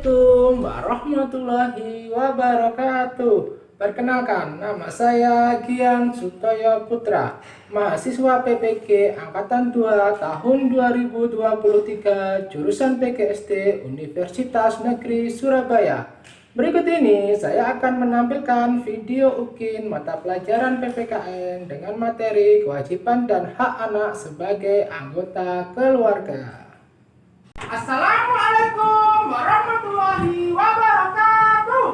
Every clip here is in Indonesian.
Assalamualaikum warahmatullahi wabarakatuh. Perkenalkan, nama saya Gian Sutoyo Putra, mahasiswa PPG Angkatan 2 tahun 2023, jurusan PGSD Universitas Negeri Surabaya. Berikut ini saya akan menampilkan video UKIN mata pelajaran PPKN dengan materi kewajiban dan hak anak sebagai anggota keluarga. Assalamualaikum warahmatullahi wabarakatuh.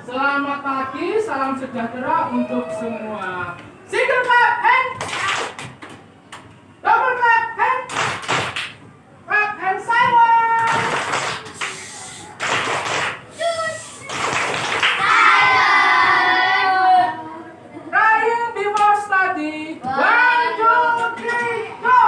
Selamat pagi, salam sejahtera untuk semua. Single clap hand, double clap hand, clap hand silent. Crying before study. 1, 2, 3, go.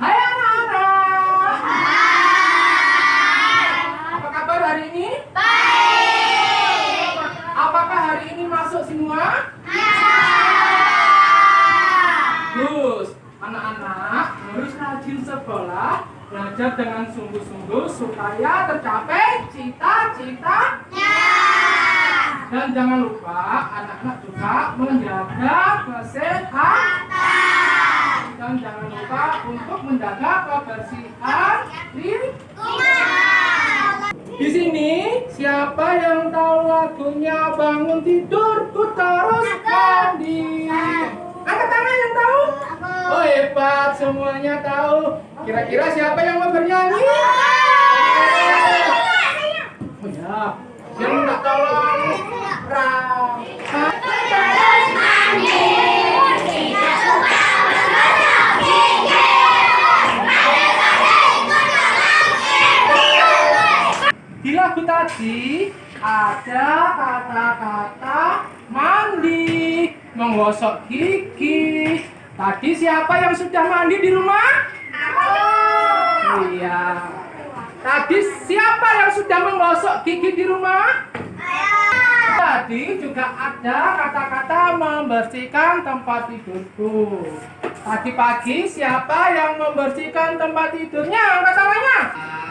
Hai anak-anak. Apa kabar hari ini? Baik. Apakah hari ini masuk semua? Bagus. Anak-anak harus rajin sekolah, belajar dengan sungguh-sungguh supaya tercapai cita-citanya. Dan jangan lupa anak-anak juga menjaga kesehatan. Dan jangan lupa untuk menjaga kebersihan lingkungan. Di sini siapa yang tahu lagunya bangun tidurku terus mandi? Angkat tangan yang tahu? Oh hebat, semuanya tahu. Kira-kira siapa yang mau bernyanyi? Oh ya, yang minta tolong di lagu tadi ada kata-kata mandi, menggosok gigi. Tadi siapa yang sudah mandi di rumah? Aku. Iya. Tadi siapa yang sudah menggosok gigi di rumah? Tadi juga ada kata-kata membersihkan tempat tidurku. Tadi pagi siapa yang membersihkan tempat tidurnya? Angkat tangannya.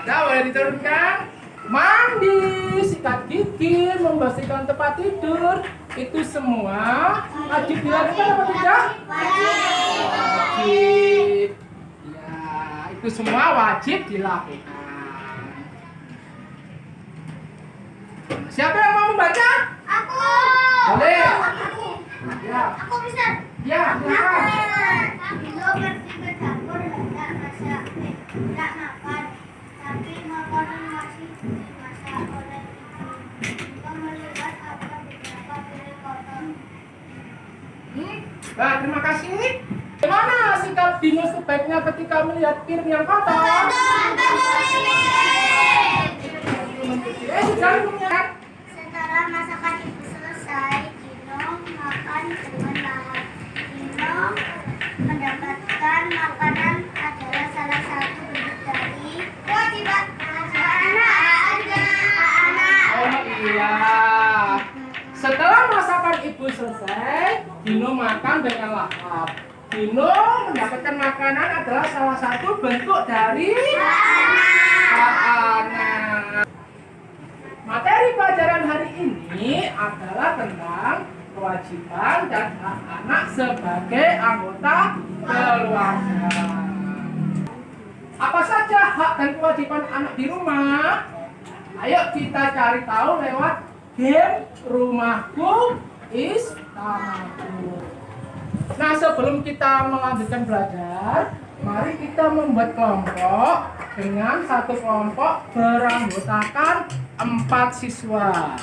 Ada, boleh diturunkan. Mandi, sikat gigi, membersihkan tempat tidur, itu semua wajib dilakukan apa tidak? Wajib. Ya, itu semua wajib dilakukan. Siapa yang mau membaca? Aku. Boleh. Ya. Aku bisa. Ya, silakan. Lo pergi ke dapur hendak masak, hendak makan, tapi makanan masih dimasak oleh ibu. Jika melihat ada beberapa piring kotor. Nah, terima kasih. Bagaimana sikap Dino sebaiknya ketika melihat piring yang kotor? Setelah masakan ibu selesai, Dino makan dengan lahap. Dino mendapatkan makanan adalah salah satu bentuk dari kewajiban anak. Oh iya. Setelah masakan ibu selesai, Dino makan dengan lahap. Dino mendapatkan makanan adalah salah satu bentuk dari hak anak. Materi pelajaran hari ini adalah tentang kewajiban dan hak anak sebagai anggota keluarga. Apa saja hak dan kewajiban anak di rumah? Ayo kita cari tahu lewat game Rumahku Istanaku. Nah, sebelum kita melanjutkan belajar, mari kita membuat kelompok dengan satu kelompok beranggotakan 4 siswa.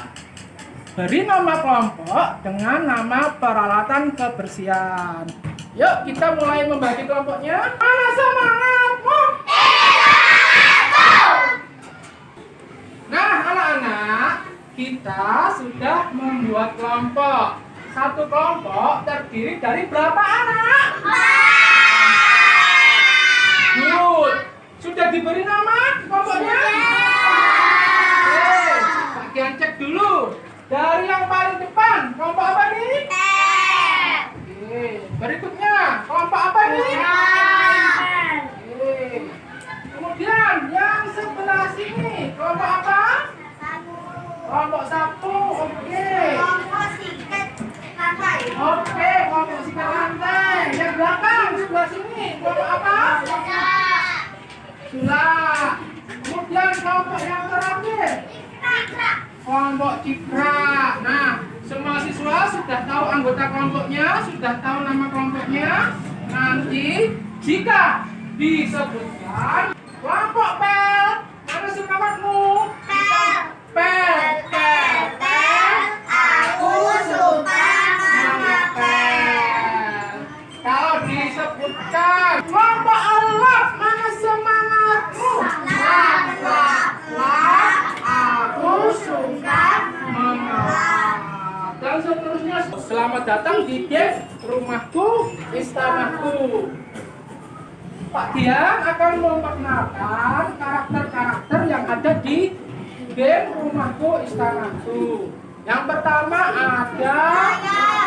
beri nama kelompok dengan nama peralatan kebersihan. Yuk kita mulai membagi kelompoknya. Mana semangatmu? Nah anak-anak, kita sudah membuat kelompok. Satu kelompok terdiri dari berapa anak? Good. Sudah diberi nama kelompoknya? Oke, bagian cek dulu. Dari yang paling depan, kelompok apa nih? Oke, berikutnya, kelompok apa nih? Oke. Kemudian yang sebelah sini, kelompok apa? Kelompok sapu. Oke. Oke, kelompok sikat lantai. Yang belakang sebelah sini, kelompok apa? Sulap. Kemudian kelompok yang terakhir, kelompok ciprat. Nah, semua siswa sudah tahu anggota kelompoknya, sudah tahu nama kelompoknya. Nanti jika disebutkan kelompok pel, mana semangatmu? Pel, pel, pel. Aku suka mengepel. Kalau disebutkan kelompok alaf, mana semangatmu? Laf, laf, laf. Aku suka mengelap. Dan seterusnya. Selamat datang di game Rumahku Istanaku. Pak Dian akan memperkenalkan karakter-karakter yang ada di game Rumahku Istanaku. Yang pertama ada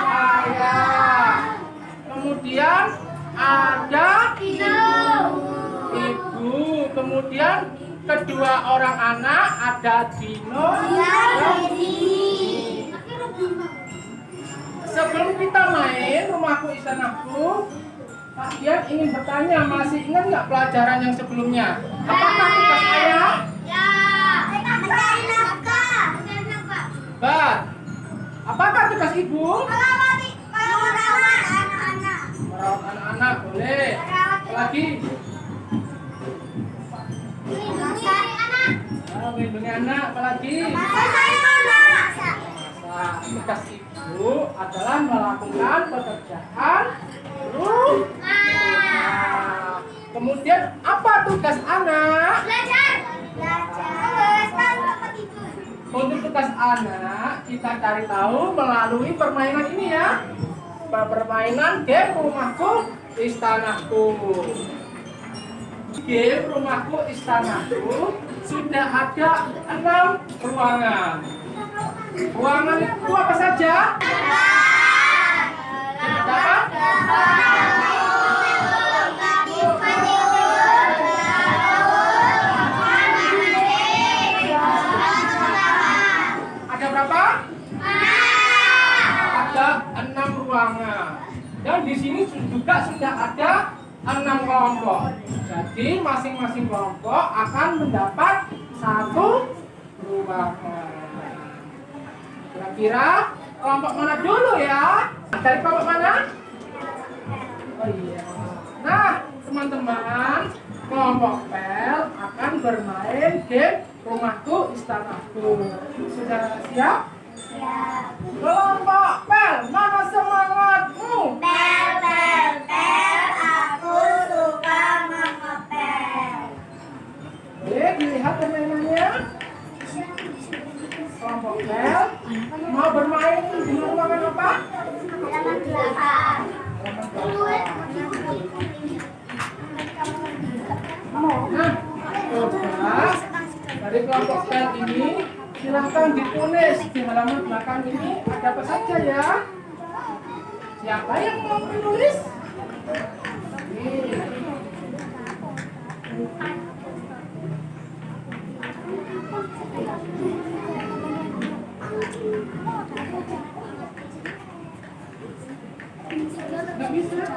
ayah. Kemudian ada ibu. Kemudian kedua orang anak ada Dino. Sebelum kita main Rumahku Istanaku, Pak Dian ingin bertanya, masih ingat nggak pelajaran yang sebelumnya? Apakah tugas ayah? Mencari nafkah. Bat. Apakah tugas ibu? Merawat anak-anak. Merawat anak-anak, boleh. Apalagi? Mencari anak. Melindungi anak, apalagi? Masak. Nah, tugas ibu adalah melakukan pekerjaan rumah. Kemudian apa tugas anak? Belajar. Untuk tugas anak kita cari tahu melalui permainan ini ya. Permainan game Rumahku Istanaku. Game Rumahku Istanaku sudah ada 6 ruangan. Ruangan itu apa saja? Ada berapa? Ada 6 ruangan. Dan di sini juga sudah ada 6 kelompok. Jadi masing-masing kelompok akan mendapat 1 ruangan. Kira-kira kelompok mana dulu ya? Dari kelompok mana? Oh iya. Nah, teman-teman, kelompok pel akan bermain game Rumahku Istanaku. Sudah siap? Siap. Kelompok pel, mana semangatmu? Pel, pel, pel. Aku suka mengepel. Boleh dilihat permainannya? Kelompok pel mau bermain di ruangan apa? Halaman 8. Nah, coba dari kelompok pel ini silahkan ditulis di halaman belakang ini ada apa saja ya. Siapa yang mau menulis? Nggak bisa.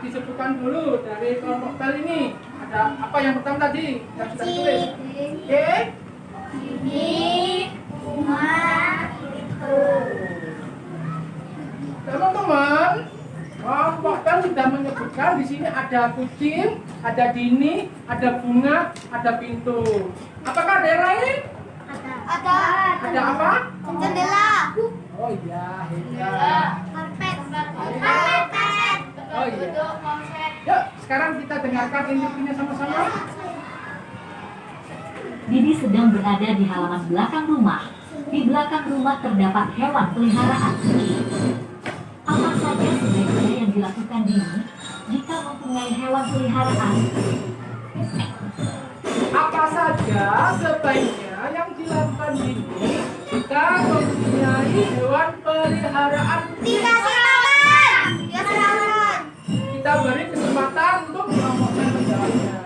disebutkan dulu dari kelompok Pel ini. Ada apa yang pertama tadi yang sudah ditulis? Oke. Ini bunga itu. Teman-teman, kelompok Pel sudah menyebutkan di sini ada kucing, ada dini, ada bunga, ada pintu. Apakah ada yang lain? Ada. Ada apa? Jendela. Oh iya, hebat. Karpet. Karpet. Oh iya. Yuk, sekarang kita dengarkan intinya sama-sama. Didi sedang berada di halaman belakang rumah. Di belakang rumah terdapat hewan peliharaan. Apa saja sebaiknya yang dilakukan Dini jika mempunyai hewan peliharaan? Apa saja sebaiknya yang dilakukan ini jika mempunyai hewan peliharaan? Tiga silakan. Kita beri kesempatan untuk kelompoknya menjawabnya.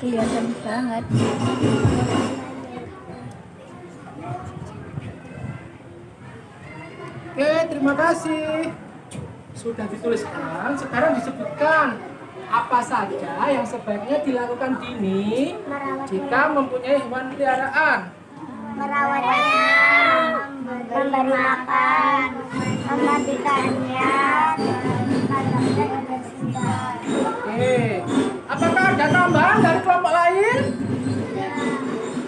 Kelihatan banget. Oke, terima kasih. Sudah dituliskan, sekarang disebutkan apa saja yang sebaiknya dilakukan Dini jika mempunyai hewan peliharaan. Merawatnya, memberi makan, memandikannya, Oke, apakah ada tambahan dari kelompok lain?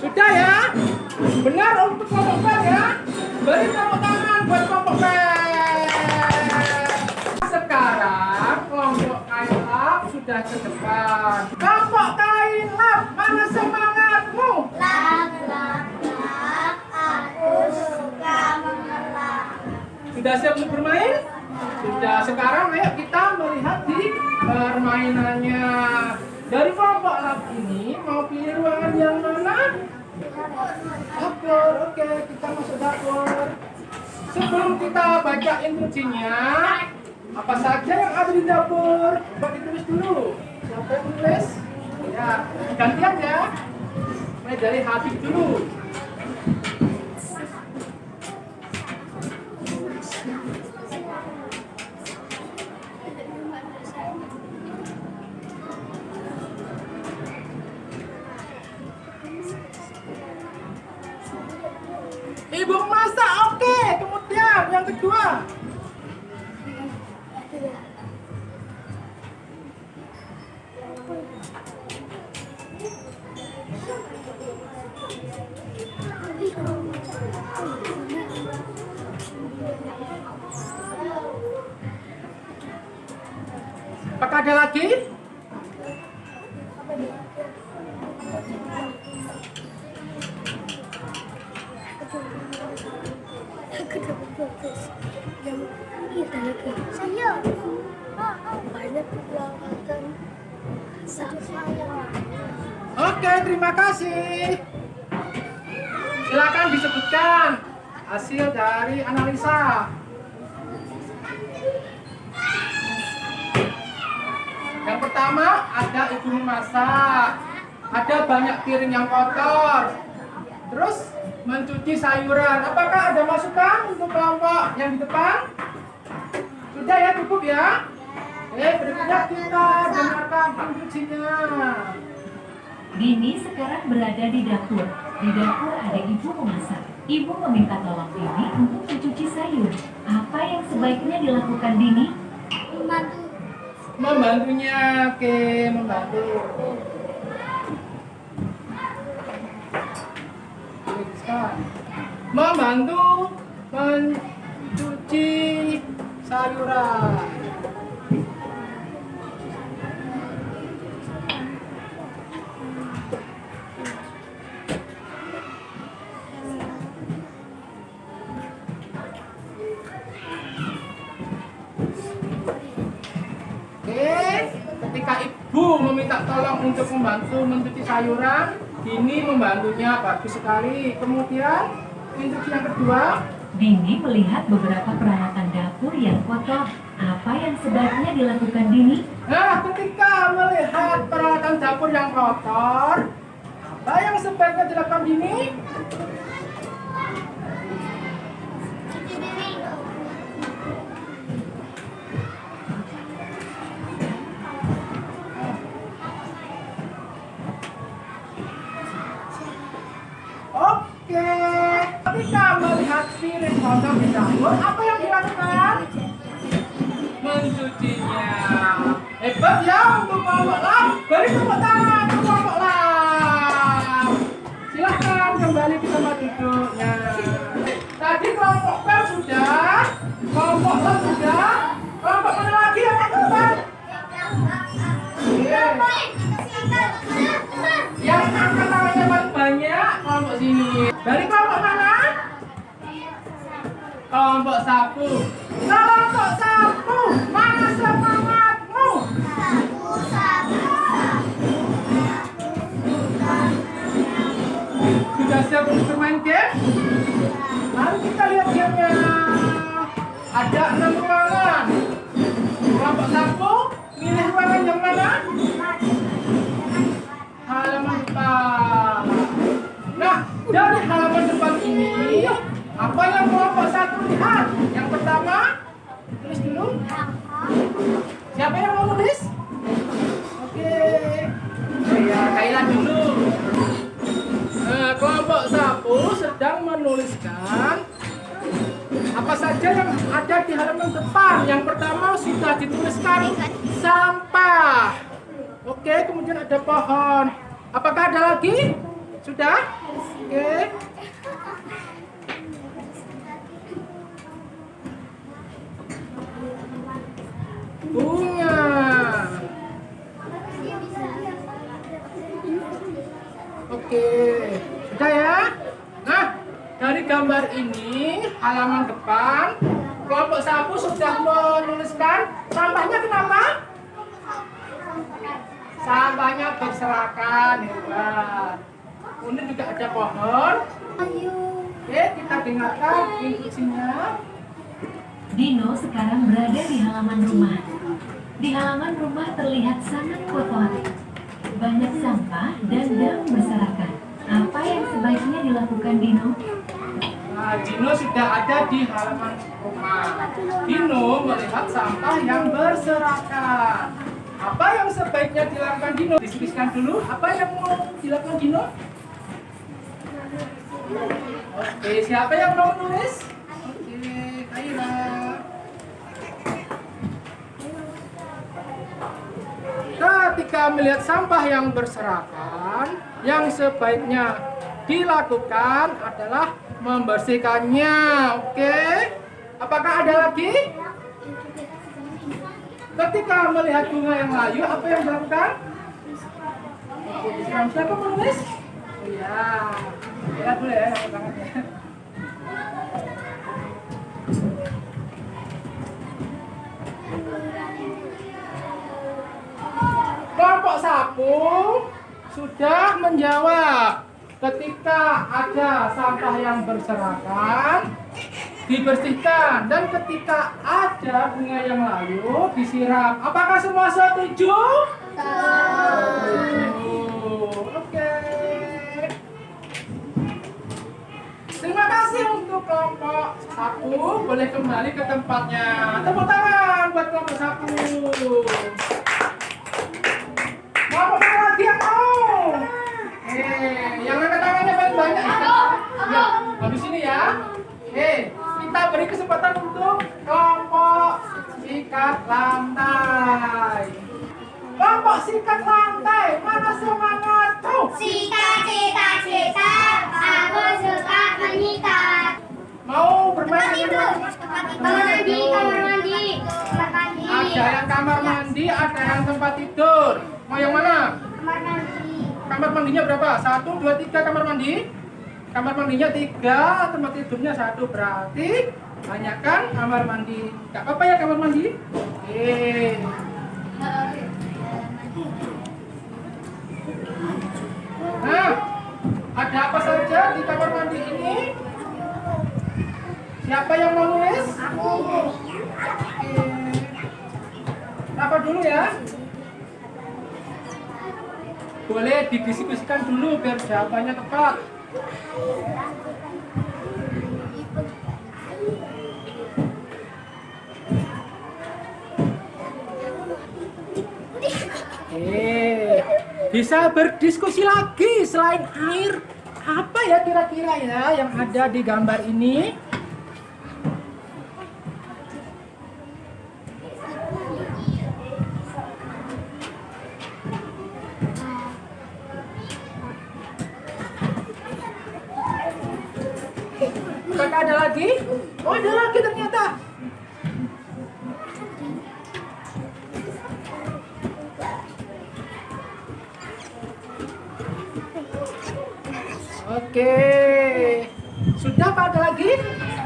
Sudah ya? Benar untuk kelompok Pel ya? Beri tepuk tangan buat kelompok Pel. Sekarang kelompok Kailap sudah ke depan. Kelompok Kailap, mana semangatmu? lak, aku suka mengelak. Sudah siap untuk bermain? Sudah. Sekarang ayo kita melihat di permainannya. Dari kelompok lab ini mau pilih ruangan yang mana? Dapur. Oke, kita masuk dapur. Sebelum kita baca instruksinya, apa saja yang ada di dapur? Coba ditulis dulu. Siapa yang tulis? Ya, gantian ya. Mulai dari Habib dulu. Ibu masak, oke. Kemudian yang kedua. Apakah ada lagi? Saya banyak perawatan saya. Oke, terima kasih. Silakan disebutkan hasil dari analisa. Yang pertama, ada ibu memasak, ada banyak piring yang kotor, terus mencuci sayuran. Apakah ada masukan untuk kelompok yang di depan? Sudah ya, cukup ya. Berikutnya kita dengarkan instruksinya. Dini sekarang berada di dapur. Di dapur ada ibu memasak. Ibu meminta tolong Dini untuk mencuci sayur. Apa yang sebaiknya dilakukan Dini? Membantu. Membantunya, oke, membantu. Membantu mencuci sayuran. Oke, ketika ibu meminta tolong untuk membantu mencuci sayuran, ini membantunya bagus sekali. Kemudian instruksi yang kedua, Dini melihat beberapa peralatan dapur yang kotor. Apa yang sebaiknya dilakukan Dini? nah ketika melihat peralatan dapur yang kotor, apa yang sebaiknya dilakukan ini? Cuci piring. Oke, ketika melihat piring kotor di dapur, apa yang dilakukan? Mencucinya. Hebat ya untuk kelompok lab. Beri tepuk tangan untuk kelompok lab. Silahkan kembali ke tempat duduknya. Tadi kelompok P sudah, kelompok lab sudah, kelompok mana lagi yang akan? Yang angkat tangannya paling banyak kelompok sini. Dari kelompok mana? Kelompok sapu. Kelompok sapu, mana semangatmu? Sudah siap untuk bermain game? Mari kita lihat gamenya. Ada 6 ruangan. Kelompok sapu, milih ruangan yang mana? Halaman depan. Nah, dari halaman depan ini, apa yang kelompok satu lihat? Yang pertama, tulis dulu. Siapa yang mau nulis? Oke. Ya, Kaila dulu. Nah, kelompok sapu sedang menuliskan apa saja yang ada di halaman depan. Yang pertama sudah dituliskan sampah. Oke, kemudian ada pohon. Apakah ada lagi? Sudah? Oke. Bunga. Oke. Sudah ya? Nah, dari gambar ini, halaman depan, kelompok sapu sudah menuliskan sampahnya kenapa? Sampahnya berserakan, hebat. Kemudian juga ada pohon. Oke, kita dengarkan instruksinya. Dino sekarang berada di halaman rumah. Di halaman rumah terlihat sangat kotor. Banyak sampah dan daun berserakan. Apa yang sebaiknya dilakukan Dino? Nah, Dino sudah ada di halaman rumah. Dino melihat sampah yang berserakan. Apa yang sebaiknya dilakukan Dino? Diskusikan dulu. Apa yang mau dilakukan Dino? Oke, siapa yang mau nulis? Oke, Kaila. Ketika melihat sampah yang berserakan, yang sebaiknya dilakukan adalah membersihkannya. Oke, apakah ada lagi? Ketika melihat bunga yang layu, apa yang dilakukan? Siapa menulis? Oh iya, lihat dulu ya tangannya. Kelompok sapu sudah menjawab. Ketika ada sampah yang berserakan, dibersihkan, dan ketika ada bunga yang layu, disiram. Apakah semua setuju? Setuju. Oke. Terima kasih untuk kelompok sapu. Boleh kembali ke tempatnya. Tepuk tangan buat kelompok sapu. Kelompok mana lagi yang mau? yang angkat tangannya banyak-banyak. Ya, habis ini ya. Kita beri kesempatan untuk kelompok sikat lantai. Kelompok sikat lantai, mana semangat? Sikat, sikat, sikat. Aku suka menyikat. Mau bermain Tempat tidur. Kamar mandi, kamar mandi. Kamar mandi. Ada yang kamar mandi, ada yang tempat tidur. Mau yang mana? Kamar mandi. Kamar mandinya berapa? 1, 2, 3 kamar mandi. Kamar mandinya 3, tempat tidurnya 1. Berarti banyak kan kamar mandi. Gak apa-apa ya kamar mandi? Nah, ada apa saja di kamar mandi ini? Siapa yang mau nulis? Aku. Apa dulu ya? Boleh dibisik-bisikkan dulu biar jawabannya tepat. Bisa berdiskusi lagi selain air. Apa ya kira-kira ya yang ada di gambar ini? Apakah ada lagi? Oh, ada lagi ternyata. Oke. Sudah Pak, ada lagi?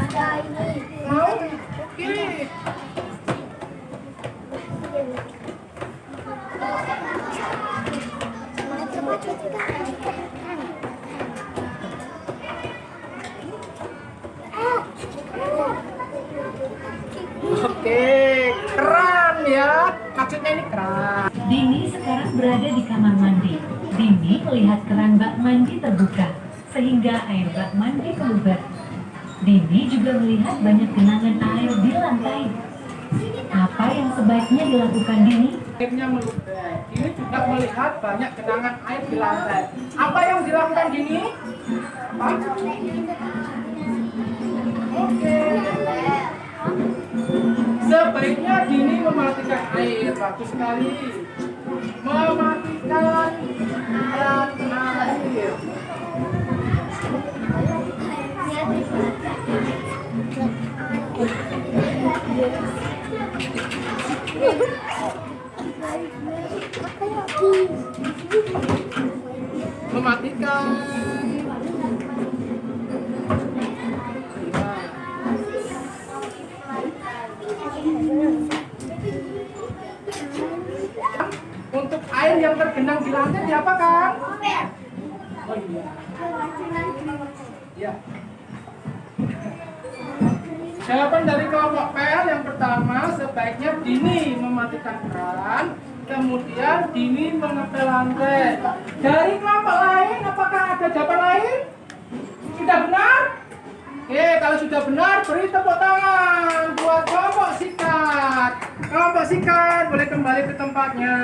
Ada ini. Mau? Oke. Oke, keren ya. Maksudnya ini keren. Dini sekarang berada di kamar mandi. Dini melihat keran bak mandi terbuka, sehingga air bak mandi keluar. Dini juga melihat banyak genangan air di lantai. Apa yang sebaiknya dilakukan Dini? Airnya meluber. Dini juga melihat banyak genangan air di lantai. Apa yang dilakukan Dini? Apa? Oke. Sebaiknya Dini mematikan air. Bagus sekali. Mematikan keran air. Mematikan. Untuk air yang tergenang di lantai diapakan? Oh iya. Ya. Jawaban dari kelompok PL yang pertama, sebaiknya Dini mematikan keran, kemudian Dini mengepel lantai. Dari kelompok lain, apakah ada jawaban lain? Sudah benar? Oke, kalau sudah benar, beri tepuk tangan buat kelompok sikat. Kelompok sikat boleh kembali ke tempatnya.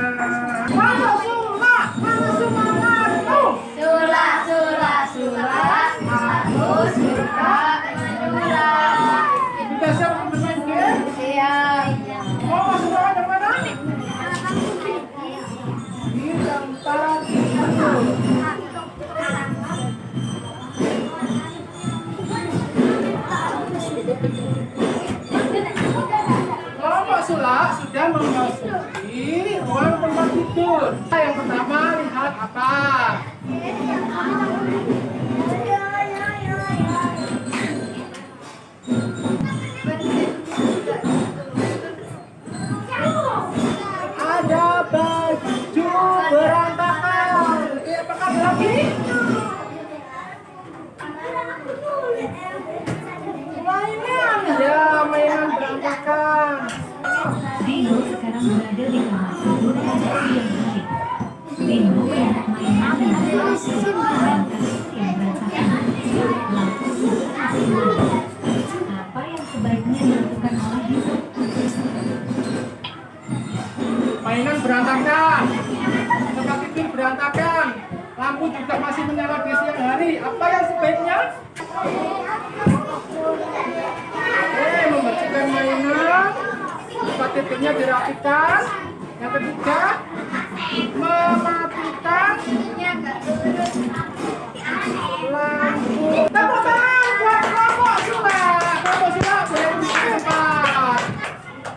Mana Sula? Mana semangat? Sula, sula, sula. Aku suka sula. Sudah siap untuk bermain game? Siap. Mau masuk ruangan yang mana? Di tempat tidur. Kelompok sulak sudah memasuki ruang tempat tidur. Yang pertama lihat apa? Ada baju berantakan. Apakah ada lagi? Mainan. Ya, mainan berantakan. Dino sekarang berada di kamar tidur pada siang hari. Dino melihat mainan yang berantakan dan kasur yang berantakan. Lampu juga masih mati. Apa yang sebaiknya dilakukan oleh Dino? Mainan berantakan, tempat tidur berantakan, lampu lampu juga masih menyala di siang hari. Apa yang sebaiknya? Membersihkan mainan, tempat tidurnya dirapikan. Yang ketiga, mematikan lampu. Tepuk tangan buat kelompok sila. Kelompok sila boleh ditempat.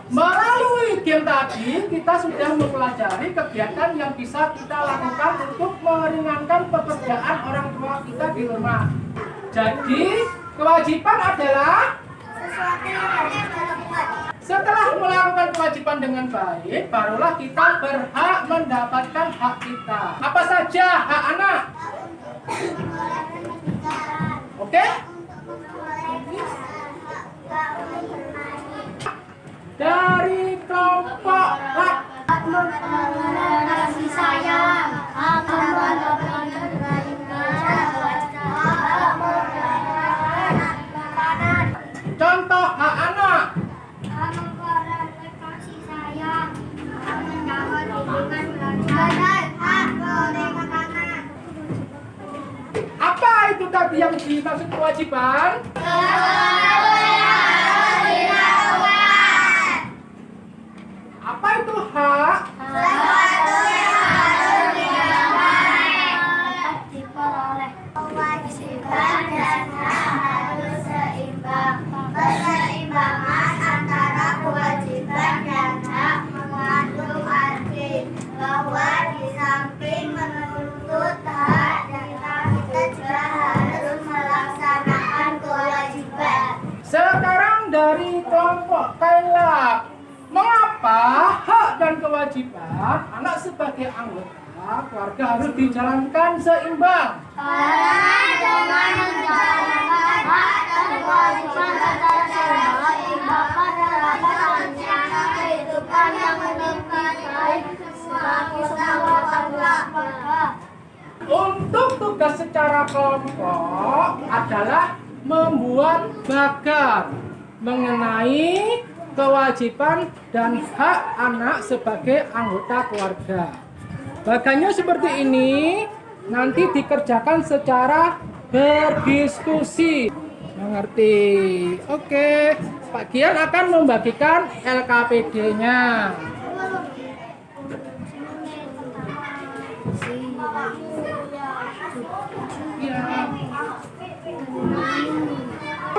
Melalui game tadi, kita sudah mempelajari kegiatan yang bisa kita lakukan untuk meringankan pekerjaan orang tua kita di rumah. Jadi, kewajiban adalah Sesuatu yang harus dilakukan. setelah melakukan kewajiban dengan baik, barulah kita berhak mendapatkan hak kita. Apa saja hak anak? Oke? Dari kelompok hak. Kasih sayang, Contoh hak anak. kasih sayang, mendapat bimbingan belajar, hak menerima makanan. Apa itu tadi yang dimaksud kewajiban? Apa itu hak? Diperoleh kewajiban dan hak harus seimbang. Keseimbangan antara kewajiban dan hak mengandung arti bahwa di samping menuntut hak kita juga harus melaksanakan kewajiban. Sekarang dari kelompok Kailap. Mengapa hak dan kewajiban anak sebagai anggota keluarga harus dijalankan seimbang? Karena dengan menjalankan hak dan kewajiban secara seimbang terdapat rencana kehidupan yang lebih baik bagi semua keluarga. Untuk tugas secara kelompok adalah membuat bagan mengenai kewajiban dan hak anak sebagai anggota keluarga. Bagannya seperti ini, nanti dikerjakan secara berdiskusi. Mengerti? Oke, Pak Gian akan membagikan LKPD-nya. Ya.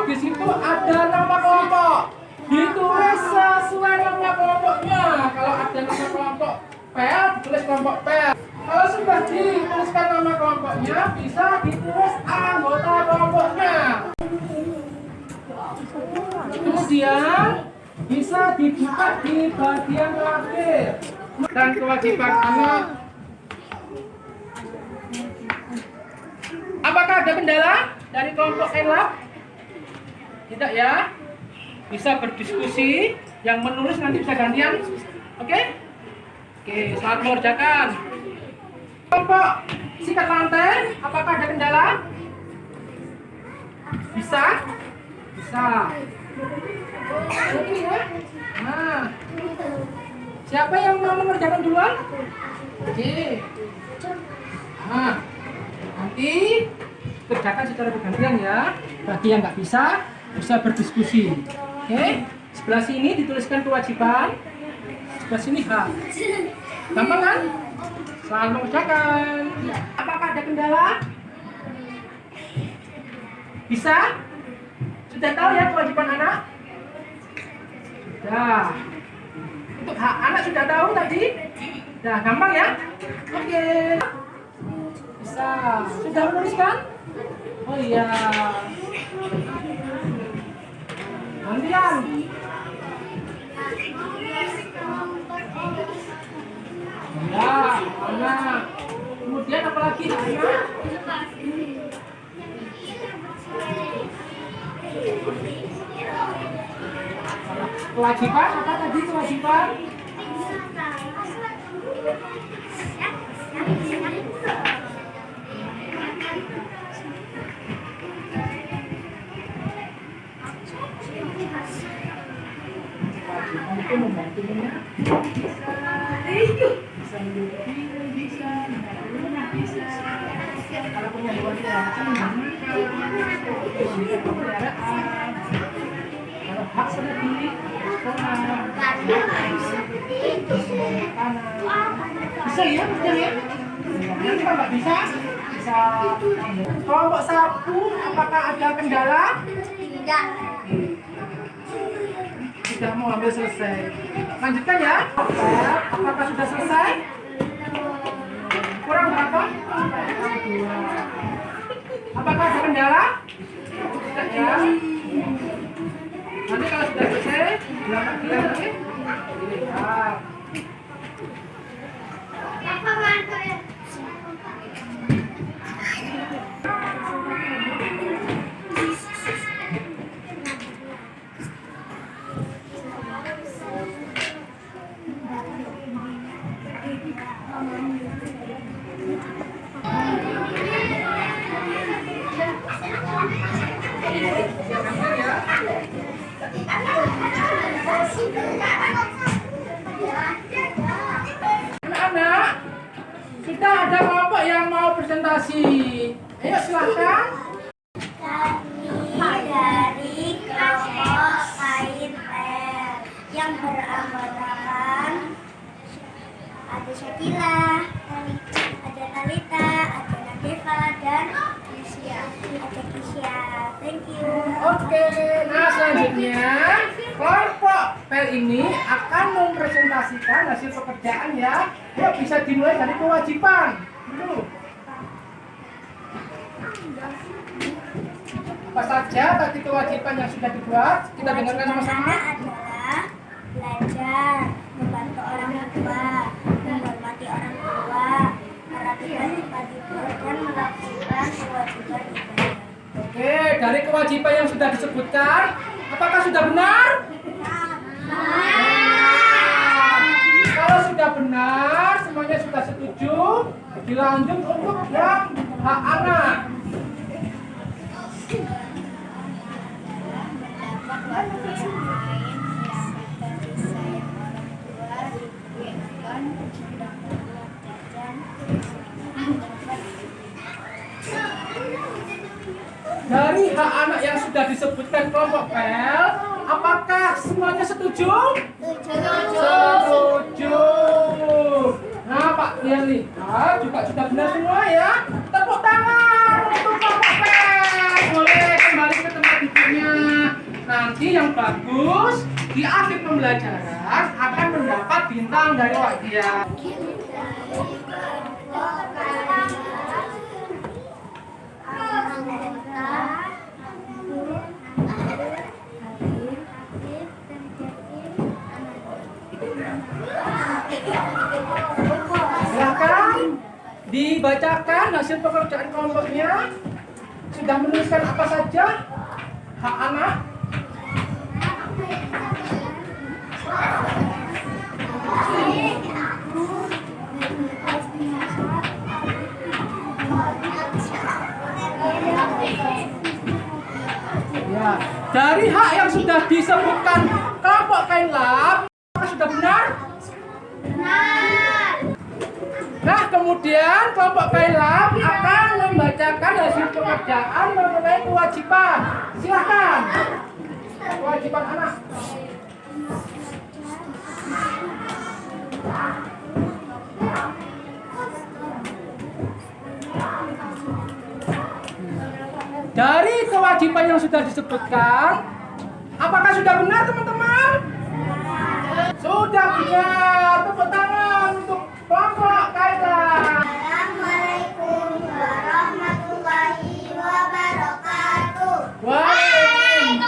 Di situ ada nama kelompok. Ditulis sesuai nama kelompoknya. Kalau ada nama kelompok PL, ditulis kelompok PL. Kalau sudah dituliskan nama kelompoknya, bisa ditulis anggota kelompoknya. Kemudian bisa dibuka di bagian terakhir. Dan kewajiban anak. Apakah ada kendala dari kelompok Elab? Tidak ya? Bisa berdiskusi, yang menulis nanti bisa gantian. Oke? Oke, selamat mengerjakan. Kelompok sikat lantai, apakah ada kendala? Bisa? Bisa. Ini ya. Nah, siapa yang mau mengerjakan duluan? Oke. Nah, nanti kerjakan secara bergantian ya. Bagi yang nggak bisa berdiskusi. Oke, sebelah sini dituliskan kewajiban, sebelah sini hak. Gampang kan? Selamat mengerjakan. Apakah ada kendala? Bisa? Sudah tahu ya kewajiban anak? Sudah. Untuk hak anak sudah tahu tadi? Sudah, gampang ya? Oke. Bisa. Sudah menuliskan? Oh iya. Gantian. Ya, anak. Kemudian apa lagi anak? Kewajiban apa tadi kewajiban? Itu membantu bisa menduduki, bisa Kalau punya hewan peliharaan, diberikan peliharaan. Kalau hak sudah dikontrol, bisa ya, bisa ya. Nanti kalau nggak bisa, bisa. Kelompok sapu, apakah ada kendala? Tidak. Sudah mau ambil selesai. Lanjutkan ya. Apakah sudah selesai? Kurang berapa? Dua. Apakah ada kendala? Tidak ya. Nanti kalau sudah selesai, bilang lagi. Dilihat. Anak-anak, sudah ada kelompok yang mau presentasi. Ayo silahkan. Dari kelompok kain yang beranggotakan ada Syakila, ada Talita, ada Nadeva, dan Kisya. Ada Kisya. Thank you. Oke, nah selanjutnya kelompok PEL ini akan mempresentasikan hasil pekerjaan ya. Yuk bisa dimulai dari kewajiban dulu. Apa saja tadi kewajiban yang sudah dibuat? Kita dengarkan sama-sama. Adalah belajar, membantu orang tua, menghormati orang tua, merapikan tempat tidur, dan melakukan kewajiban ibadah. Oke, dari kewajiban yang sudah disebutkan, apakah sudah benar? Kalau sudah benar, semuanya sudah setuju, dilanjut untuk yang hak anak. Dari hak anak yang sudah disebutkan kelompok PEL, apakah semuanya setuju? Setuju. Nah, Pak Dian lihat juga sudah benar semua ya. Tepuk tangan untuk kelompok PEL. Boleh kembali ke tempat tidurnya. Nanti yang bagus di akhir pembelajaran akan mendapat bintang dari Pak Dian. Silakan dibacakan hasil pekerjaan kelompoknya. Sudah menuliskan apa saja hak anak? Ya, dari hak yang sudah disebutkan kelompok kain lab, apakah sudah benar? Nah, kemudian kelompok kain lab akan membacakan hasil pekerjaan mengenai kewajiban. Silahkan. Kewajiban anak. Dari kewajiban yang sudah disebutkan, apakah sudah benar teman-teman? Sudah benar. Tepuk tangan untuk kelompok Kailah. Assalamualaikum warahmatullahi wabarakatuh. Waalaikumsalam.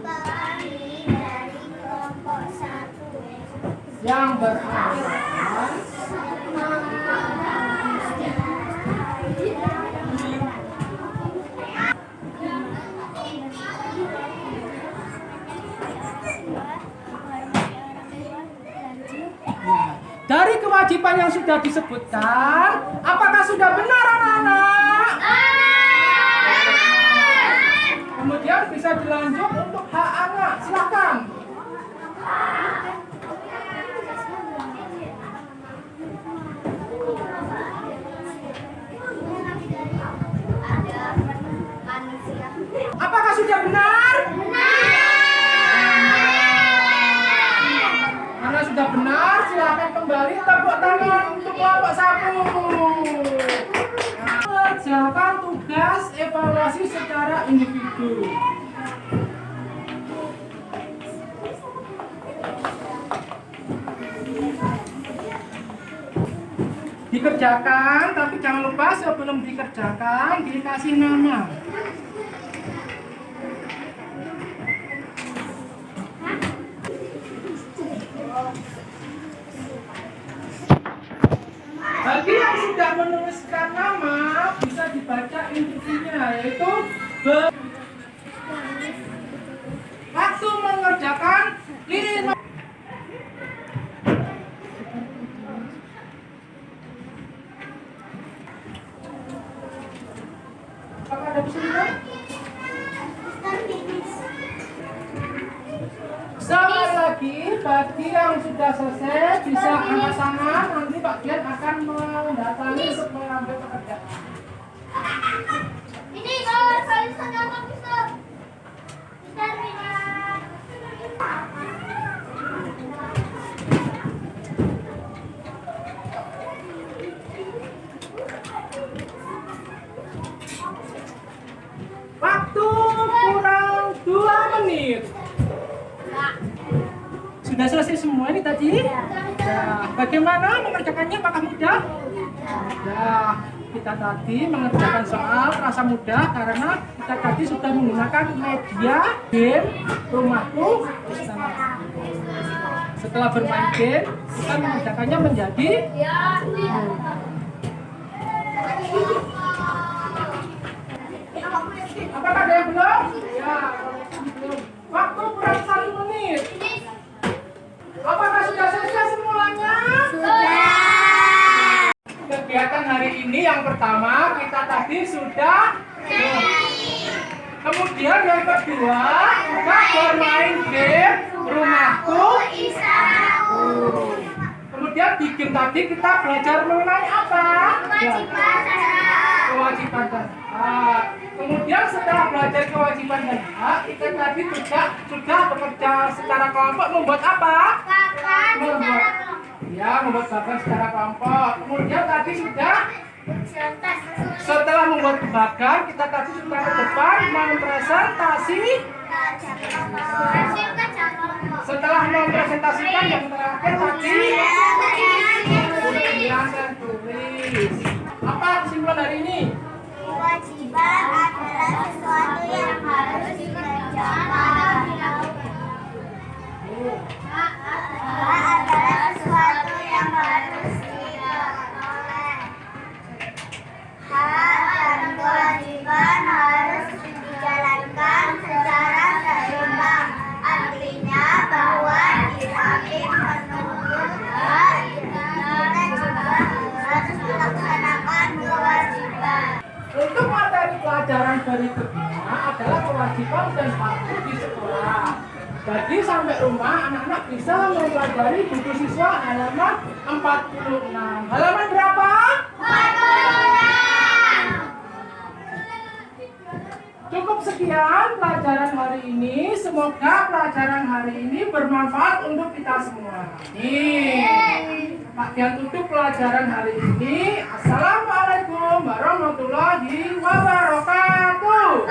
Kami dari kelompok 1 Yang beralasan dari kewajiban yang sudah disebutkan, apakah sudah benar anak-anak? Kemudian bisa dilanjut untuk hak anak, silakan. sudah benar? Karena sudah benar, silakan kembali tepuk tangan untuk kelompok 1. Kerjakan tugas evaluasi secara individu. Dikerjakan, tapi jangan lupa sebelum dikerjakan dikasih nama. Bagi yang sudah menuliskan nama, bisa dibaca intinya, yaitu waktu mengerjakan lini. Apakah ada kesulitan? Sekali lagi, bagi yang sudah selesai bisa angkat tangan, nanti Pak Dian akan mendatangi untuk mengambil pekerjaan. Ini kalau tulisan apa bisa? Waktu kurang 2 menit. Sudah selesai semua ini tadi? Ya, bagaimana mengerjakannya? Apakah mudah? Ya, kita tadi mengerjakan soal terasa mudah karena kita tadi sudah menggunakan media game Rumahku Istana. Setelah bermain game, kita mengerjakannya menjadi apakah ada yang belum? Ya, belum. Waktu kurang 1 menit. Apakah sudah selesai semuanya? Kegiatan hari ini yang pertama kita tadi sudah. Kemudian yang kedua kita bermain game Rumahku Istanaku. Kemudian di game tadi kita belajar mengenai apa? Kewajiban dan hak. Kemudian setelah belajar kewajiban dan hak, kita tadi juga sudah bekerja secara kelompok membuat apa? Membuat bagan secara kelompok. Kemudian tadi sudah setelah membuat bagan, kita tadi sudah ke depan mempresentasi. Setelah mempresentasikan yang terakhir tadi dan tulis. Apa kesimpulan hari ini? Kewajiban adalah sesuatu yang harus dikerjakan. Hak adalah sesuatu yang harus diperoleh. Hak dan kewajiban harus dijalankan secara seimbang. Artinya bahwa di samping menuntut hak, kita juga harus melaksanakan kewajiban. Untuk materi pelajaran berikutnya adalah kewajiban dan hakku di sekolah. Jadi sampai rumah anak-anak bisa mempelajari buku siswa halaman 46. Halaman berapa? 46. Cukup sekian pelajaran hari ini. Semoga pelajaran hari ini bermanfaat untuk kita semua. Pak Dian tutup pelajaran hari ini. Assalamualaikum warahmatullahi wabarakatuh.